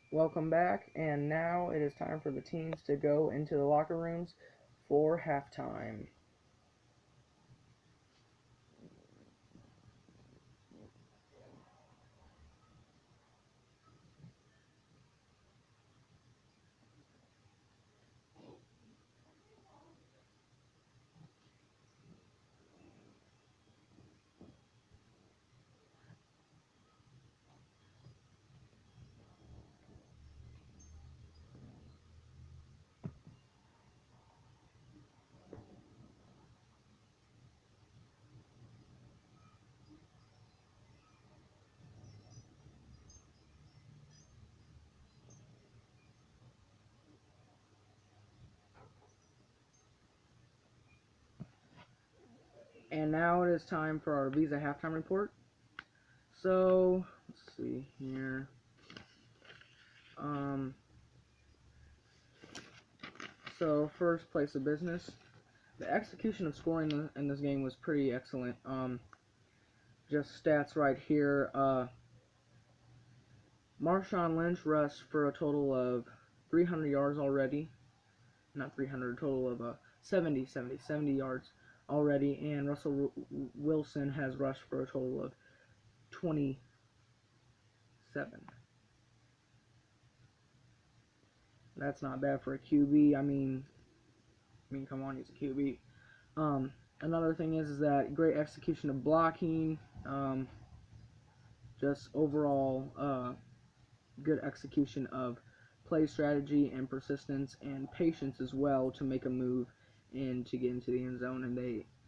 Welcome back, and now it is time for the teams to go into the locker rooms for halftime. And now it is time for our Visa halftime report. So, let's see here. So first place of business. The execution of scoring in this game was pretty excellent. Just stats right here. Marshawn Lynch rushed for a total of 300 yards already. Not 300, a total of 70 yards already. And Russell Wilson has rushed for a total of 27. That's not bad for a QB. I mean, come on, he's a QB. Another thing is that great execution of blocking. Just overall good execution of play strategy and persistence and patience as well to make a move and to get into the end zone,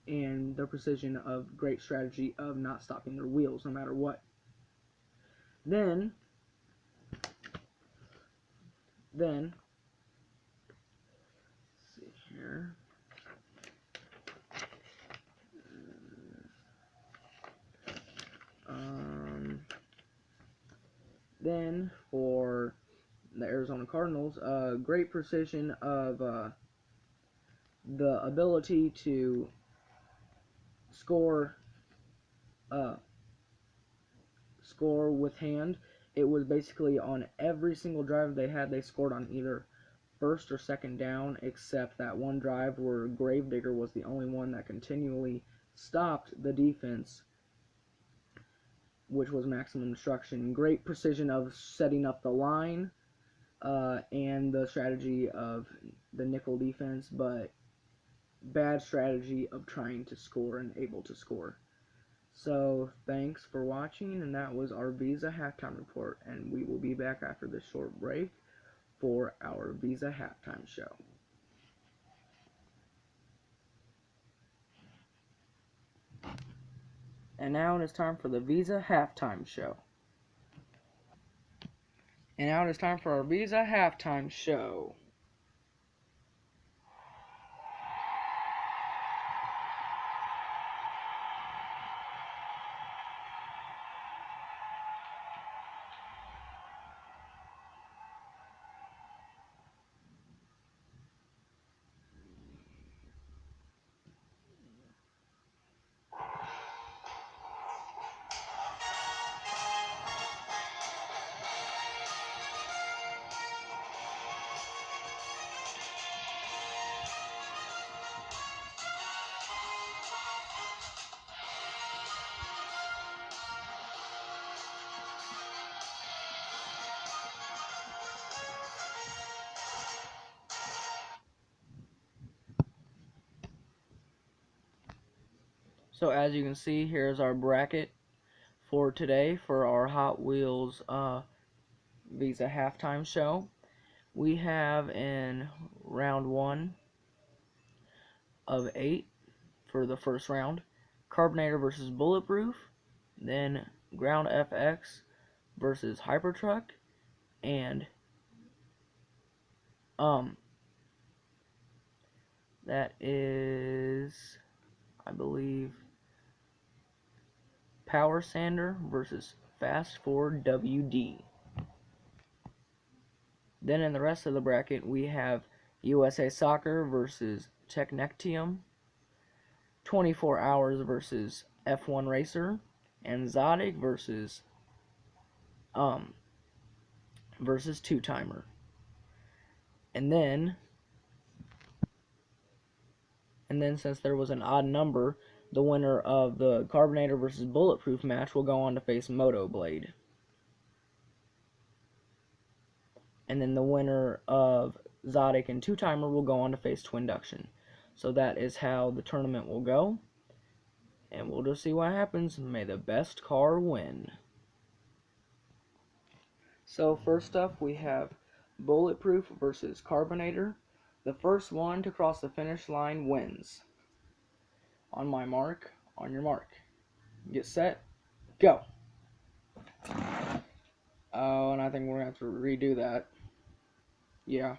and their precision of great strategy of not stopping their wheels no matter what. Then let's see here. Then for the Arizona Cardinals, great precision of the ability to score with hand. It was basically on every single drive they had, they scored on either first or second down, except that one drive where Gravedigger was the only one that continually stopped the defense, which was maximum destruction. Great precision of setting up the line and the strategy of the nickel defense, but bad strategy of trying to score and able to score. So thanks for watching, and that was our Visa halftime report, and we will be back after this short break for our Visa halftime show. And now it is time for the Visa halftime show. And now it is time for our Visa halftime show. So as you can see, here's our bracket for today for our Hot Wheels Visa halftime show. We have in round 1 of 8 for the first round, Carbinator versus Bulletproof, then Ground FX versus Hypertruck, and that is, I believe, Power Sander versus Fast Ford WD. Then in the rest of the bracket, we have USA Soccer versus Technectium, 24 Hours versus F1 Racer, and Zodic versus versus Two Timer. And then since there was an odd number, the winner of the Carbinator versus Bulletproof match will go on to face Moto Blade. And then the winner of Zodic and Two Timer will go on to face Twinduction. So that is how the tournament will go. And we'll just see what happens. May the best car win. So first up we have Bulletproof versus Carbinator. The first one to cross the finish line wins. On my mark, on your mark. Get set, go. Oh, and I think we're going to have to redo that. Yeah.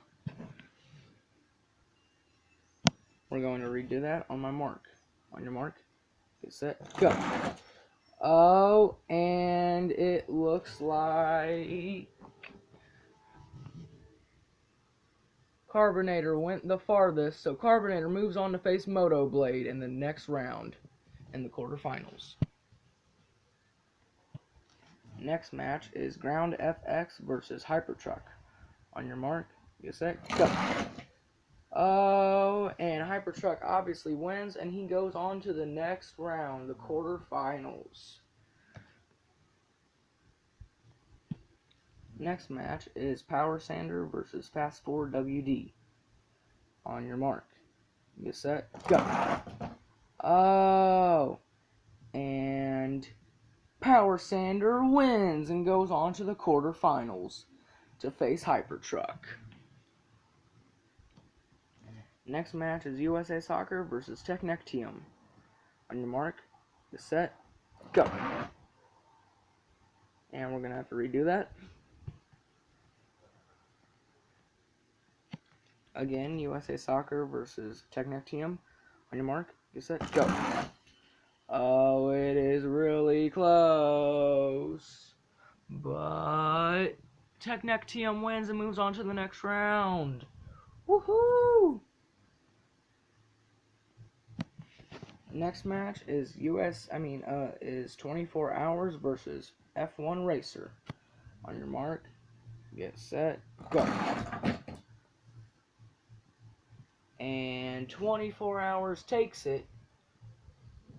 We're going to redo that on my mark. On your mark, get set, go. Oh, and it looks like Carbinator went the farthest, so Carbinator moves on to face Moto Blade in the next round in the quarterfinals. Next match is Ground FX versus Hypertruck. On your mark, get set, go. Oh, and Hypertruck obviously wins, and he goes on to the next round, the quarterfinals. Next match is Power Sander versus Fast Forward WD. On your mark, get set, go. Oh, and Power Sander wins and goes on to the quarterfinals to face Hypertruck. Next match is USA Soccer versus Technectium. On your mark, get set, go. And we're going to have to redo that. Again, USA Soccer versus Technectium. On your mark, get set, go. Oh, it is really close. But Technectium wins and moves on to the next round. Woohoo! Next match is is 24 Hours versus F1 Racer. On your mark, get set, go. And 24 Hours takes it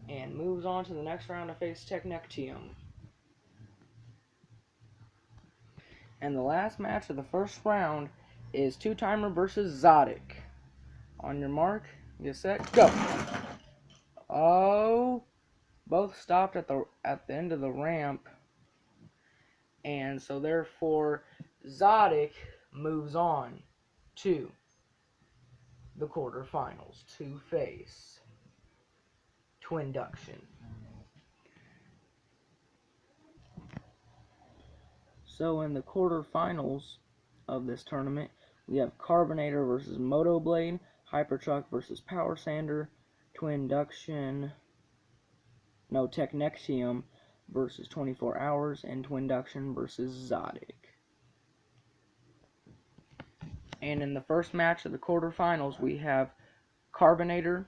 and moves on to the next round to face Technectium. And the last match of the first round is Two Timer versus Zodic. On your mark, get set, go. Oh, both stopped at the end of the ramp, and so therefore Zodic moves on to the quarterfinals to face Twinduction. So in the quarterfinals of this tournament, we have Carbinator versus Moto Blade, Hypertruck versus Power Sander, Technectium versus 24 Hours, and Twinduction versus Zodic. And in the first match of the quarterfinals, we have Carbinator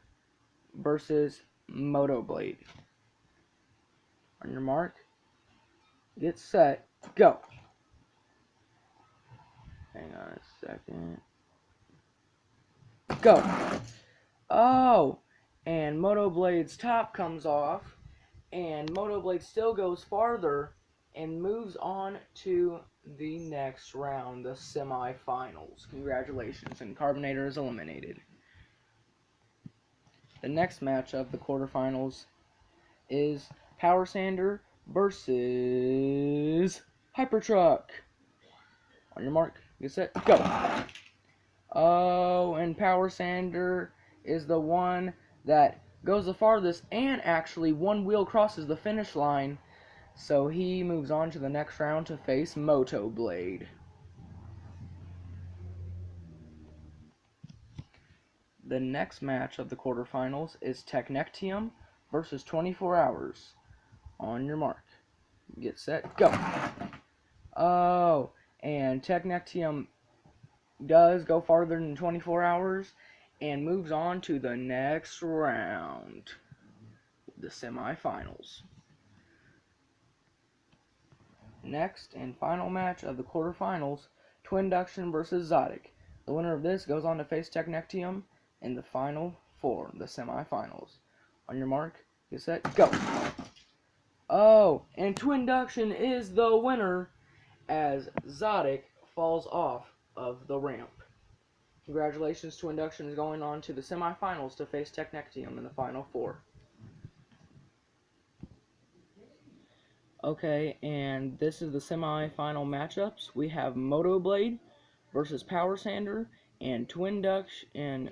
versus Moto Blade. On your mark, get set, go. Hang on a second. Go. Oh, and Moto Blade's top comes off, and Moto Blade still goes farther and moves on to the next round, the semifinals. Congratulations, and Carbinator is eliminated. The next match of the quarterfinals is Power Sander versus Hypertruck. On your mark, get set, go. Oh, and Power Sander is the one that goes the farthest, and actually one wheel crosses the finish line, so he moves on to the next round to face Moto Blade. The next match of the quarterfinals is Technectium versus 24 Hours. On your mark, get set, go. Oh, and Technectium does go farther than 24 Hours and moves on to the next round, the semifinals. Next and final match of the quarterfinals, Twinduction versus Zodic. The winner of this goes on to face Technectium in the final four, the semifinals. On your mark, get set, go! Oh, and Twinduction is the winner as Zodic falls off of the ramp. Congratulations, Twinduction is going on to the semifinals to face Technectium in the final four. Okay, and this is the semi-final matchups. We have Motoblade versus Power Sander, and Twinduction and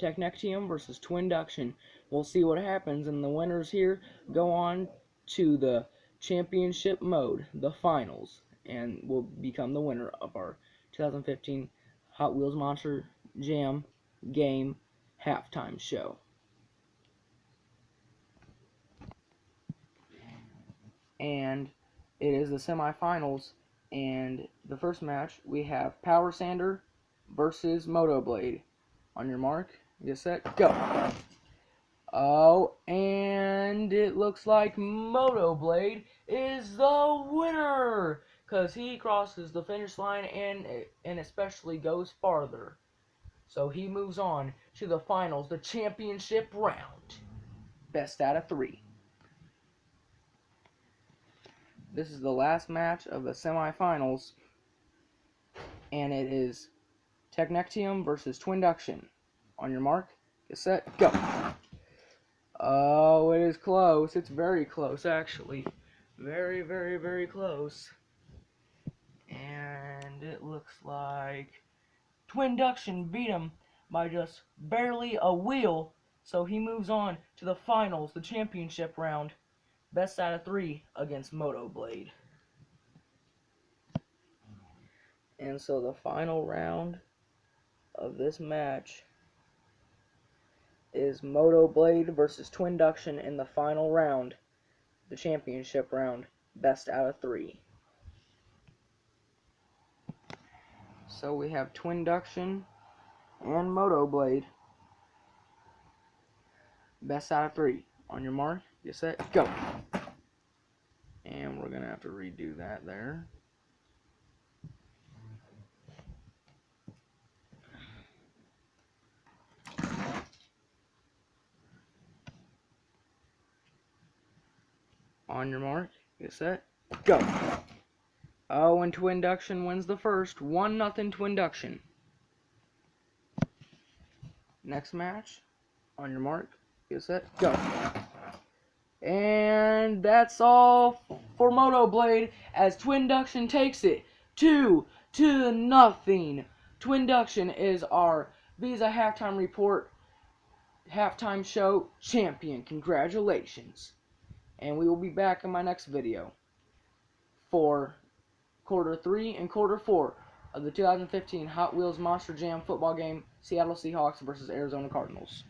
Technectium versus Twinduction. We'll see what happens, and the winners here go on to the championship mode, the finals, and will become the winner of our 2015 Hot Wheels Monster Jam game halftime show. And it is the semifinals, and the first match we have Power Sander versus Motoblade. On your mark, get set, go! Oh, and it looks like Motoblade is the winner, because he crosses the finish line and especially goes farther. So he moves on to the finals, the championship round. Best out of 3. This is the last match of the semifinals, and it is Technectium versus Twinduction. On your mark, get set, go! Oh, it is close. It's very close, actually. Very, very, very close. And it looks like Twinduction beat him by just barely a wheel, so he moves on to the finals, the championship round. Best out of 3 against Motoblade. And so the final round of this match is Motoblade versus Twinduction in the final round, the championship round, best out of 3. So we have Twinduction and Motoblade, best out of 3. On your mark, get set, go! And we're going to have to redo that there. On your mark, get set, go! Oh, and Twinduction wins the first. 1-0 Twinduction. Next match, on your mark, get set, go! And that's all for Motoblade as Twinduction takes it 2-0. Twinduction is our Visa Halftime Report halftime show champion. Congratulations. And we will be back in my next video for Quarter 3 and Quarter 4 of the 2015 Hot Wheels Monster Jam football game, Seattle Seahawks versus Arizona Cardinals.